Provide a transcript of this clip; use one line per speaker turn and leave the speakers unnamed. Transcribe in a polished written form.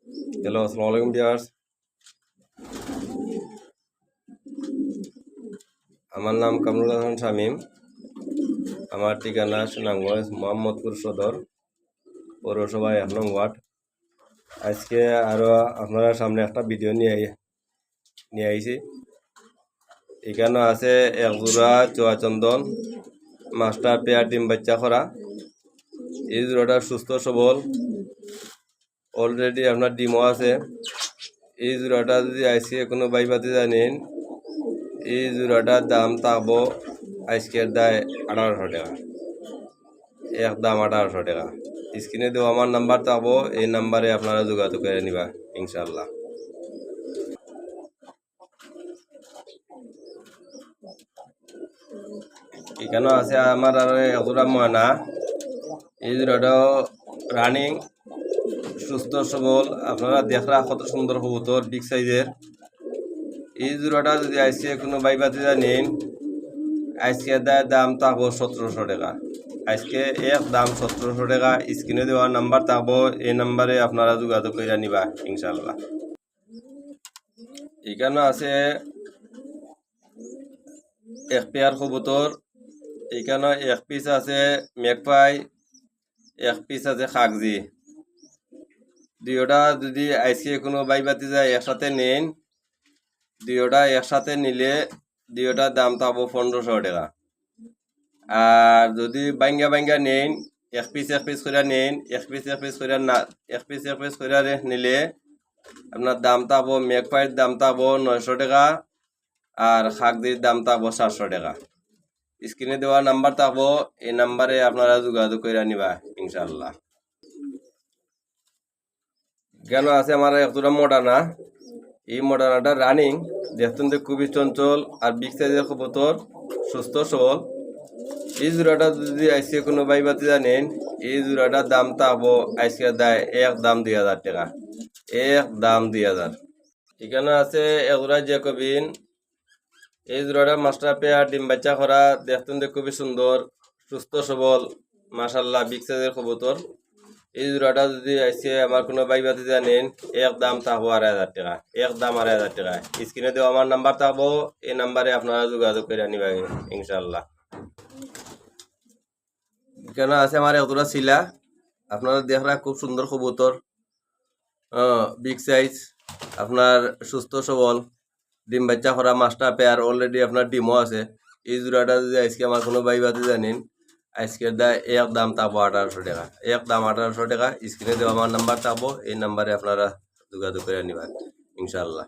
Hello, আসসালামু আলাইকুম viewers. আমার নাম কামরুল হাসান শামীম। আমার ঠিকানা সুনামগঞ্জ, মোহাম্মদপুর সদর, পৌরসভা 1 নং ওয়ার্ড। আজকে আরো আপনারা সামনে একটা ভিডিও নিয়ে আইছি। এখানে আছে এক জোড়া চুয়াচন্দন মাস্টার পেয়ার ডিম বাচ্চা করা। এই জোড়াটা সুস্থ সবল, অলরেডি আপনার ডিমও আছে। এই জোড়াটা যদি আজকে কোনো বাইবাতে জানেন, এই জোড়াটার দাম থাকবো আজকের দায় 1800 টাকা, একদম 1800 টাকা। স্ক্রিনে দেওয়া আমার নাম্বার থাকবো, এই নাম্বারে আপনারা যোগাযোগ করে নিবা ইনশাল্লাহ। এখানে আছে আমার আর একজোড়া ময়না। এই জোড়াটাও রানিং, সুস্থ সবল। আপনারা দেখরা কত সুন্দর কবুতর, বিগ সাইজের। এই জোড়াটা যদি আজকে কোনো বাইবাতে জানেন, আজকে দাম থাকবো 1700 টাকা। আজকে দাম 1700 টাকা। স্ক্রিনে দেওয়া নাম্বার থাকবো, এই নাম্বারে আপনারা যোগাযোগ করে নিবা ইনশাল্লাহ। এখানে আছে এক পেয়ার কবুতর। এখানে এক পিস আছে মেকপাই, এক পিস আছে কাগজি। দুইটা যদি আজকে কোনো বাইবাতি যায় একসাথে নেন, দুইটা একসাথে নিলে দুইটার দাম থাকবো 1500 টাকা। আর যদি বাইঙ্গা নেন, এক পিস করে নেন, এক পিস করে নিলে আপনার দাম থাকবো, মেকপাইয়ের দাম থাকবো 900 টাকা, আর খাগদির দাম থাকবো 700 টাকা। স্ক্রিনে দেওয়া নাম্বার থাকবো, এই নাম্বারে আপনারা যোগাযোগ করে নিবা ইনশাল্লাহ। কেন আছে আমার একটা মডার্না। এই মডার্নাটা রানিং, দেখতেন খুবই চঞ্চল আর বিগ সাইজের কবুতর, সুস্থ সবল। এই জোড়াটা যদি আজকে কোনো বাইবাতে জানেন, এই জোড়াটার দাম থাকবো আজকে দায় একদম 2000 টাকা, একদম 2000। এখানে আছে এজোড়া জ্যাকবিন। এই জোড়াটা মাস্টার পেয়ার ডিম বাচ্চা করা, দেখতেন খুবই সুন্দর, সুস্থ সবল, মাশাল্লাহ বিগ সাইজের কবুতর। এই জোড়াটা যদি আজকে আমার কোনো বাইবাতে জানেন, একদম থাকবো 2500 টাকা, একদম 2500 টাকা। স্ক্রিনে দেওয়া আমার নাম্বার থাকবো, এই নাম্বারে আপনারা যোগাযোগ করে নিবা ইনশাল্লাহ। এখানে আছে আমার এতটা শিলা। আপনারা দেখরা খুব সুন্দর কবুতর, বিগ সাইজ, আপনার সুস্থ সবল, ডিম বাচ্চা করা মাস্টার পেয়ার, অলরেডি আপনার ডিমও আছে। এই জোড়াটা যদি আজকে আমার কোনো বাইবাতে জানেন, আজকের দাম থাকবো 1800 টাকা, একদম 1800 টাকা। স্ক্রিনে দেওয়া আমার নাম্বার থাকবো, এই নাম্বারে আপনারা যোগাযোগ করে নিবেন ইনশাল্লাহ।